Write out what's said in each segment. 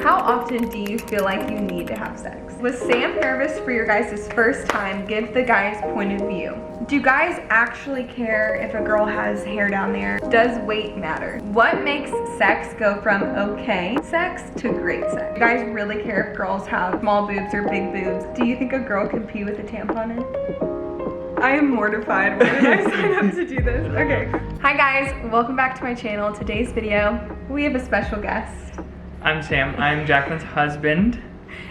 How often do you feel like you need to have sex? Was Sam nervous for your guys' first time? Give the guy's point of view. Do guys actually care if a girl has hair down there? Does weight matter? What makes sex go from okay sex to great sex? Do guys really care if girls have small boobs or big boobs? Do you think a girl can pee with a tampon in? I am mortified. Why did I sign up to do this? Okay. Hi guys, welcome back to my channel. Today's video, we have a special guest. I'm Sam. I'm Jaclyn's husband.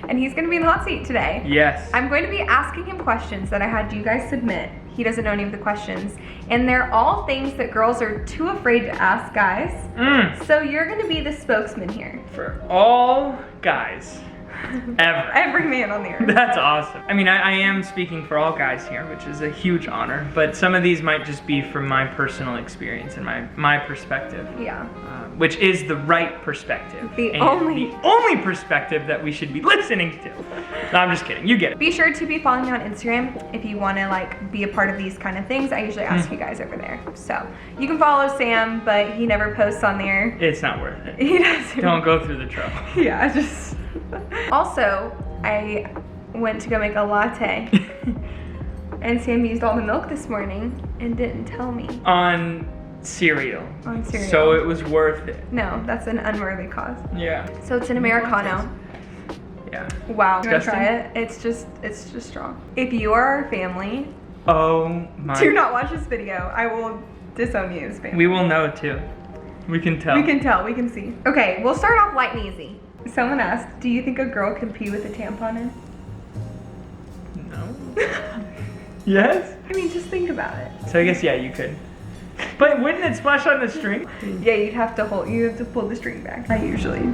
And he's gonna be in the hot seat today. Yes. I'm going to be asking him questions that I had you guys submit. He doesn't know any of the questions. And they're all things that girls are too afraid to ask guys. So you're gonna be the spokesman here. For all guys. Ever. Every man on the earth. That's awesome. I mean, I am speaking for all guys here, which is a huge honor, but some of these might just be from my personal experience and my perspective. Yeah. Which is the right perspective. The only perspective that we should be listening to. No, I'm just kidding. You get it. Be sure to be following me on Instagram if you want to like be a part of these kind of things. I usually ask you guys over there. So you can follow Sam, but he never posts on there. It's not worth it. He doesn't. Don't go through the trouble. Yeah, just. Also, I went to go make a latte and Sam used all the milk this morning and didn't tell me. On cereal. On cereal. So it was worth it. No, that's an unworthy cause. Yeah. So it's an Americano. Yeah. Wow. You wanna try it? It's just strong. If you are our family, oh my. Do not watch this video. I will disown you as family. We will know too. We can tell. We can tell, we can see. Okay, we'll start off light and easy. Someone asked, do you think a girl can pee with a tampon in? No. Yes? I mean, just think about it. So I guess, yeah, you could. But wouldn't it splash on the string? Yeah, you have to pull the string back. I usually do.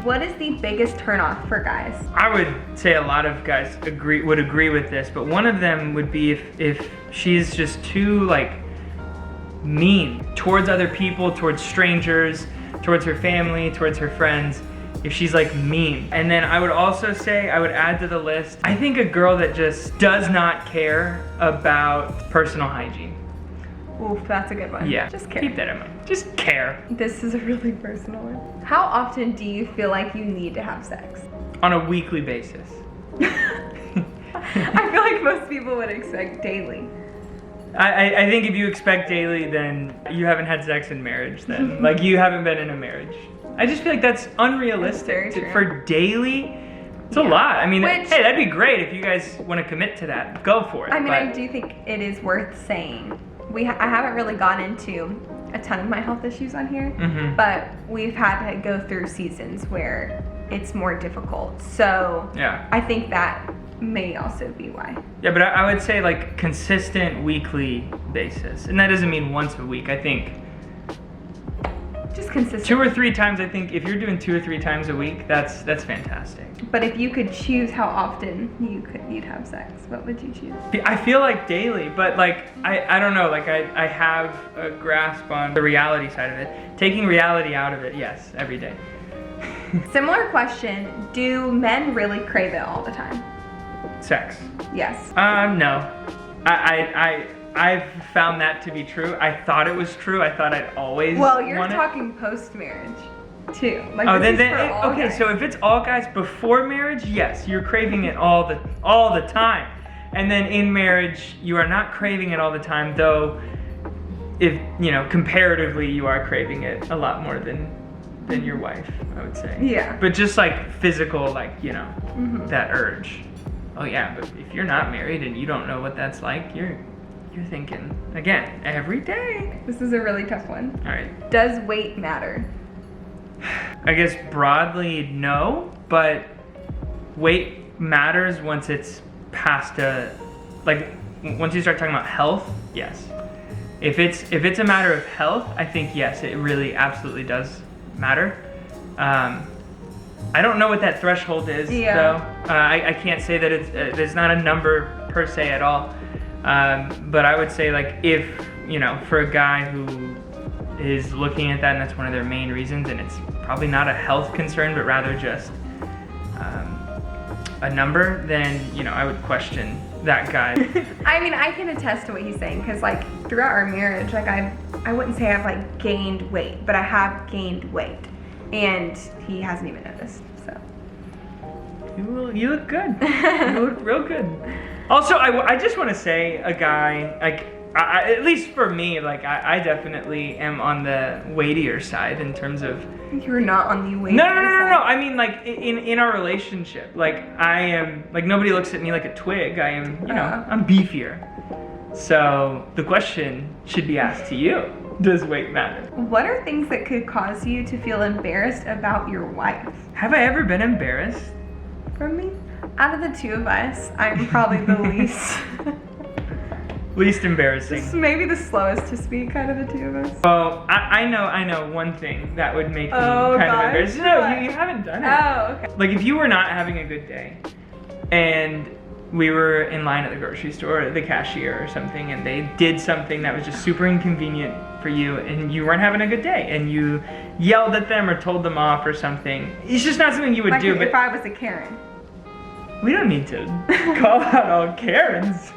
What is the biggest turnoff for guys? I would say a lot of guys would agree with this, but one of them would be if she's just too like mean towards other people, towards strangers, towards her family, towards her friends. If she's like mean. And then I would also say, I would add to the list, I think a girl that just does not care about personal hygiene. Oof, that's a good one. Yeah, just care. Keep that in mind. Just care. This is a really personal one. How often do you feel like you need to have sex? On a weekly basis. I feel like most people would expect daily. I think if you expect daily, then you haven't had sex in marriage then. Like you haven't been in a marriage. I just feel like that's unrealistic. That's very true. For daily, it's a lot. I mean, hey, that'd be great if you guys want to commit to that. Go for it. I mean, I do think it is worth saying. I haven't really gone into a ton of my health issues on here, but we've had to go through seasons where it's more difficult. So yeah, I think that may also be why. Yeah, but I would say like consistent weekly basis. And that doesn't mean once a week. I think just consistent. 2 or 3 times. I think if you're doing 2 or 3 times a week, that's fantastic. But if you could choose how often you'd have sex, what would you choose? I feel like daily, but like I don't know, like I have a grasp on the reality side of it. Taking reality out of it, yes, every day. Similar question, do men really crave it all the time? Sex. Yes. No. I've found that to be true. I thought it was true. I thought I'd always Well, you're talking post-marriage too. Like okay, so if it's all guys before marriage, yes, you're craving it all the time. And then in marriage, you are not craving it all the time, though if, you know, comparatively you are craving it a lot more than your wife, I would say. Yeah. But just like physical, like, you know, that urge. Oh yeah, but if you're not married and you don't know what that's like, you're thinking, again, every day. This is a really tough one. All right. Does weight matter? I guess broadly, no, but weight matters once it's past once you start talking about health, yes. If it's a matter of health, I think yes, it really absolutely does matter. I don't know what that threshold is, though. I can't say that there's not a number per se at all. But I would say, like, if, you know, for a guy who is looking at that and that's one of their main reasons, and it's probably not a health concern, but rather just a number, then, you know, I would question that guy. I mean, I can attest to what he's saying, because, like, throughout our marriage, like, I wouldn't say I've, like, gained weight, but I have gained weight. And he hasn't even noticed, so. You look good. You look real good. Also, I just want to say, a guy, like, at least for me, like, I definitely am on the weightier side in terms of... You're not on the weightier No. side. I mean, like, in our relationship, like, I am, like, nobody looks at me like a twig. I am, you know, I'm beefier. So the question should be asked to you. Does weight matter? What are things that could cause you to feel embarrassed about your wife? Have I ever been embarrassed? From me? Out of the two of us, I'm probably the least. Least embarrassing. Just maybe the slowest to speak out of the two of us. Oh, I know one thing that would make me Oh, kind of gosh. embarrassed. No, you haven't done it. Oh, okay. Like, if you were not having a good day and we were in line at the grocery store at the cashier or something, and they did something that was just super inconvenient for you, and you weren't having a good day, and you yelled at them or told them off or something, it's just not something you would Like do. if But I was a Karen. we don't need to call out all Karens.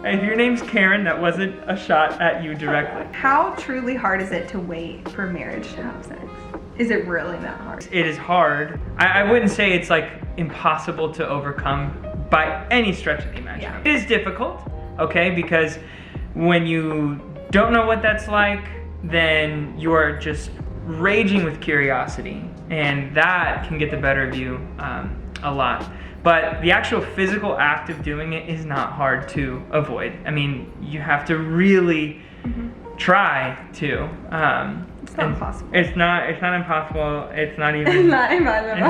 If your name's Karen, that wasn't a shot at you directly. How truly hard is it to wait for marriage to have sex? Is it really that hard? It is hard. I wouldn't say it's like impossible to overcome by any stretch of the imagination. Yeah. It is difficult, okay, because when you don't know what that's like, then you are just raging with curiosity, and that can get the better of you a lot. But the actual physical act of doing it is not hard to avoid. I mean, you have to really try to. It's not impossible. It's not impossible. It's not even. It's not impossible. It's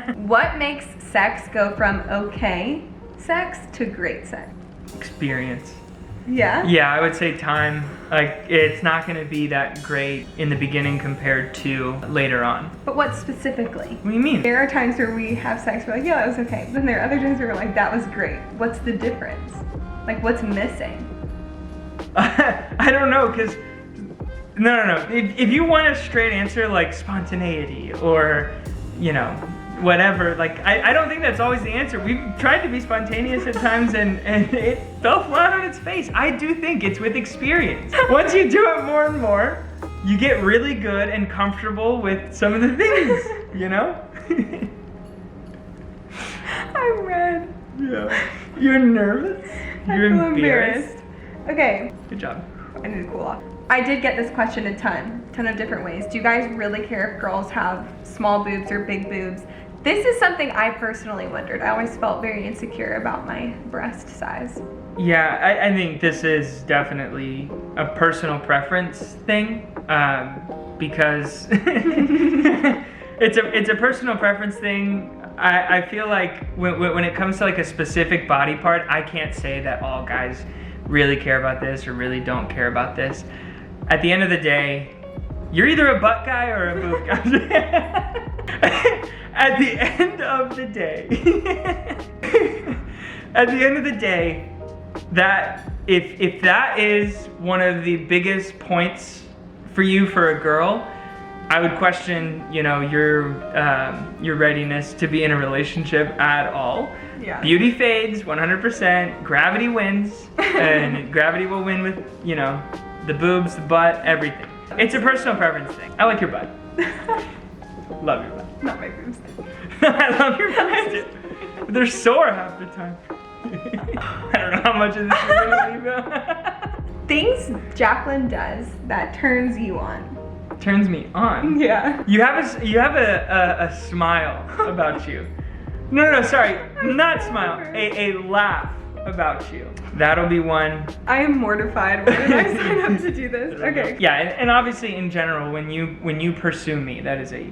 not- What makes sex go from okay sex to great sex? Experience. Yeah? Yeah, I would say time. Like, it's not going to be that great in the beginning compared to later on. But what specifically? What do you mean? There are times where we have sex, we're like, yeah, that was okay. Then there are other times where we're like, that was great. What's the difference? Like, what's missing? I don't know, because no. If you want a straight answer, like spontaneity or, you know, whatever, like, I don't think that's always the answer. We've tried to be spontaneous at times, and it fell flat on its face. I do think it's with experience. Once you do it more and more, you get really good and comfortable with some of the things, you know? I'm red. Yeah. You're nervous? You're I feel embarrassed? Okay, Good job. I need to cool off. I did get this question a ton of different ways. Do you guys really care if girls have small boobs or big boobs? This is something I personally wondered. I always felt very insecure about my breast size. Yeah, I think this is definitely a personal preference thing, because it's a personal preference thing. I feel like when it comes to like a specific body part, I can't say that all guys really care about this or really don't care about this. At the end of the day, you're either a butt guy or a boob guy. At the end of the day, that if that is one of the biggest points for you for a girl, I would question, you know, your readiness to be in a relationship at all. Yeah. Beauty fades 100%. Gravity wins, and gravity will win with, you know, the boobs, the butt, everything. It's a personal preference thing. I like your butt. Love your butt. Not my boobs. I love your boobs too. But they're sore half the time. I don't know how much of this is gonna leave out. Things Jaclyn does that turns you on. Turns me on. Yeah. You have a smile about you. No, sorry, not smile. A laugh about you. That'll be one. I am mortified. Why did I sign up to do this? Okay. Yeah, and obviously in general, when you pursue me, that is a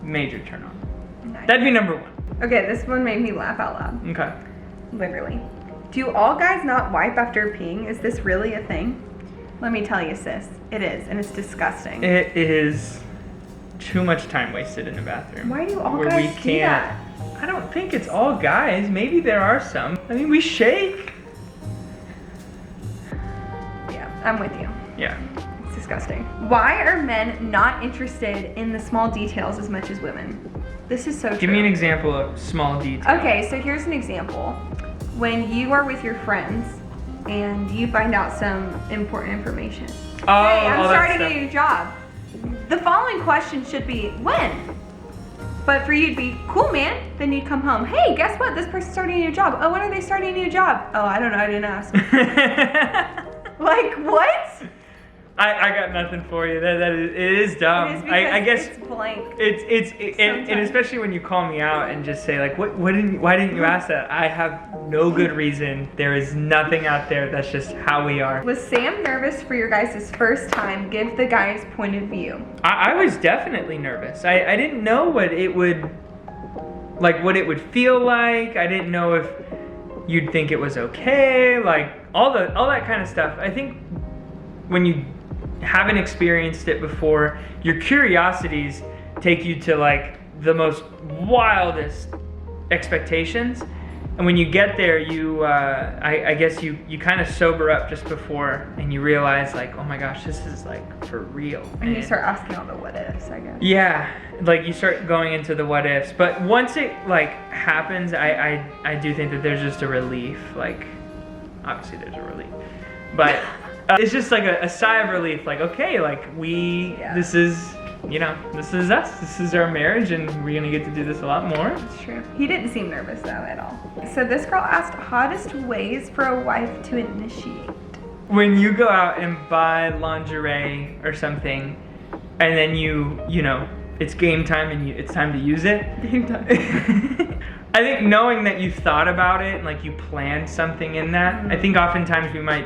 major turn on. Nice. That'd be number one. Okay, this one made me laugh out loud. Okay. Literally. Do all guys not wipe after peeing? Is this really a thing? Let me tell you, sis. It is, and it's disgusting. It is too much time wasted in the bathroom. Why do all where guys we do can't. that? I don't think it's all guys. Maybe there are some. I mean, we shake. Yeah, I'm with you. Yeah. It's disgusting. Why are men not interested in the small details as much as women? This is so true. Give me an example of small detail. Okay, so here's an example. When you are with your friends and you find out some important information. Oh, Hey, I'm all that starting stuff. a new job. The following question should be, when? But for you to be, cool, man, then you'd come home. Hey, guess what? This person's starting a new job. Oh, when are they starting a new job? Oh, I don't know. I didn't ask. Like, what? I got nothing for you. It is dumb. It is I guess it's blank. And especially when you call me out and just say like, why didn't you ask that? I have no good reason. There is nothing out there. That's just how we are. Was Sam nervous for your guys' first time? Give the guy's point of view. I was definitely nervous. I didn't know what it would feel like. I didn't know if you'd think it was okay, like all that kind of stuff. I think when you haven't experienced it before, your curiosities take you to like the most wildest expectations, and when you get there, you I guess you kind of sober up just before, and you realize like, oh my gosh, this is like for real. And you start asking all the what ifs, I guess. Yeah, like you start going into the what ifs, but once it like happens, I do think that there's just a relief. Like obviously there's a relief, but it's just like a sigh of relief, like, okay, like this is us, this is our marriage, and we're gonna get to do this a lot more. It's true. He didn't seem nervous though at all. So this girl asked hottest ways for a wife to initiate. When you go out and buy lingerie or something, and then you know, it's game time and it's time to use it. Game time. I think knowing that you thought about it and like you planned something in that, I think oftentimes we might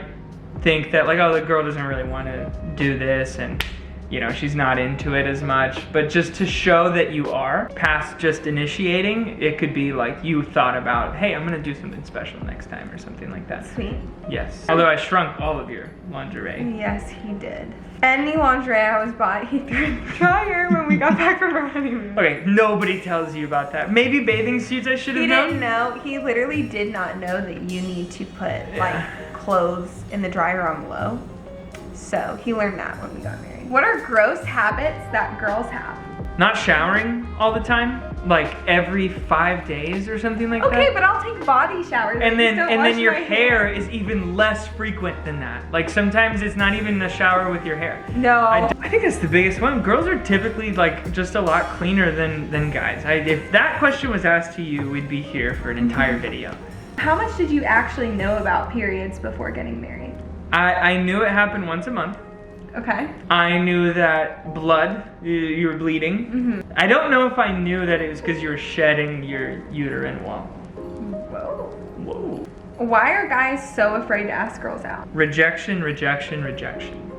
think that like, oh, the girl doesn't really want to do this, and you know, she's not into it as much. But just to show that you are past just initiating, it could be like you thought about, hey, I'm gonna do something special next time or something like that. Sweet. Yes. Although I shrunk all of your lingerie. Yes, he did. Any lingerie I was bought, he threw in the dryer when we got back from our honeymoon. Okay, nobody tells you about that. Maybe bathing suits I should have known. He didn't know. He literally did not know that you need to put like clothes in the dryer on low. So he learned that when we got married. What are gross habits that girls have? Not showering all the time, like every 5 days or something like that. Okay, but I'll take body showers. And then your hair is even less frequent than that. Like sometimes it's not even a shower with your hair. No. I think that's the biggest one. Girls are typically like just a lot cleaner than guys. If that question was asked to you, we'd be here for an entire video. How much did you actually know about periods before getting married? I knew it happened once a month. Okay. I knew that blood, you were bleeding. I don't know if I knew that it was because you were shedding your uterine wall. Whoa. Why are guys so afraid to ask girls out? Rejection. Fear of rejection.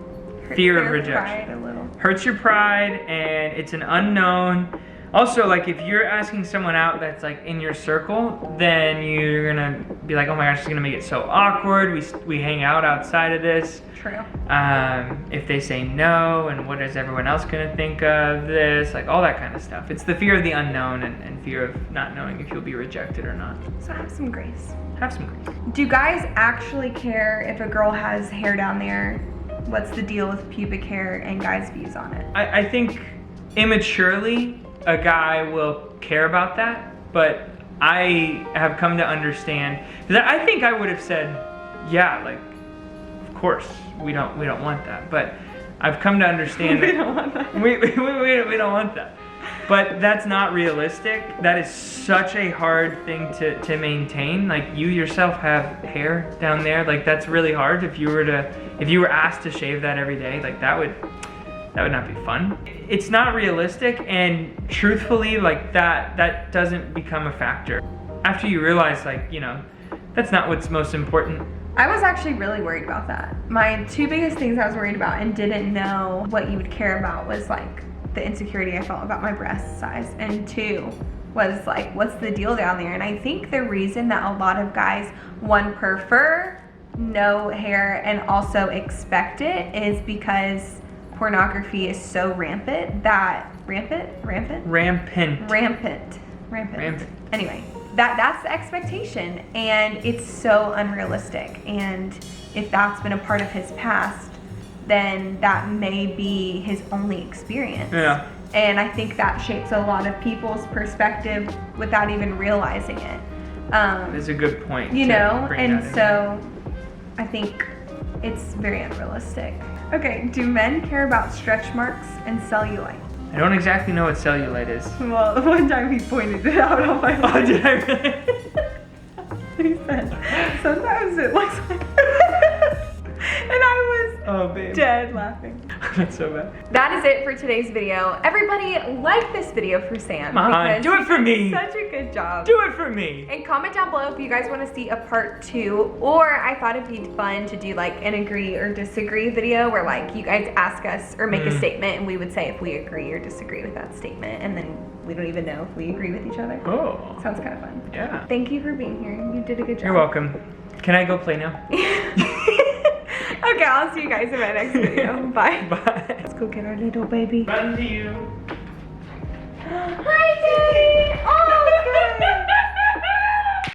Pride a little. Hurts your pride, and it's an unknown. Also, like if you're asking someone out that's like in your circle, then you're gonna be like, oh my gosh, it's gonna make it so awkward. We hang out outside of this. True. If they say no, and what is everyone else gonna think of this? Like all that kind of stuff. It's the fear of the unknown and fear of not knowing if you'll be rejected or not. So have some grace. Have some grace. Do guys actually care if a girl has hair down there? What's the deal with pubic hair and guys' views on it? I think immaturely, a guy will care about that, but I have come to understand, because I think I would have said, yeah, like, of course, we don't want that, but I've come to understand we don't want that. we don't want that. But that's not realistic. That is such a hard thing to maintain. Like you yourself have hair down there. Like that's really hard. If you were asked to shave that every day, like that would not be fun. It's not realistic, and truthfully, like that doesn't become a factor. After you realize, like, you know, that's not what's most important. I was actually really worried about that. My two biggest things I was worried about and didn't know what you would care about was like the insecurity I felt about my breast size, and two was like, what's the deal down there? And I think the reason that a lot of guys, one, prefer no hair and also expect it is because pornography is so rampant that rampant. Anyway, that's the expectation, and it's so unrealistic. And if that's been a part of his past, then that may be his only experience. Yeah. And I think that shapes a lot of people's perspective without even realizing it. That's a good point. You know, and so I think it's very unrealistic. Okay, do men care about stretch marks and cellulite? I don't exactly know what cellulite is. Well, one time he pointed it out on my Oh, did I really? He said, sometimes it looks like and I was Oh, babe. dead laughing. That's so bad. That is it for today's video. Everybody like this video for Sam. Come on, because do it for he me. did such a good job. Do it for me. And comment down below if you guys want to see a part 2, or I thought it'd be fun to do like an agree or disagree video where like you guys ask us or make a statement and we would say if we agree or disagree with that statement, and then we don't even know if we agree with each other. Oh. Sounds kind of fun. Yeah. Thank you for being here. You did a good job. You're welcome. Can I go play now? Okay, I'll see you guys in my next video. Bye. Bye. Let's go get our little baby. Run to you. Hi, Daddy. Oh,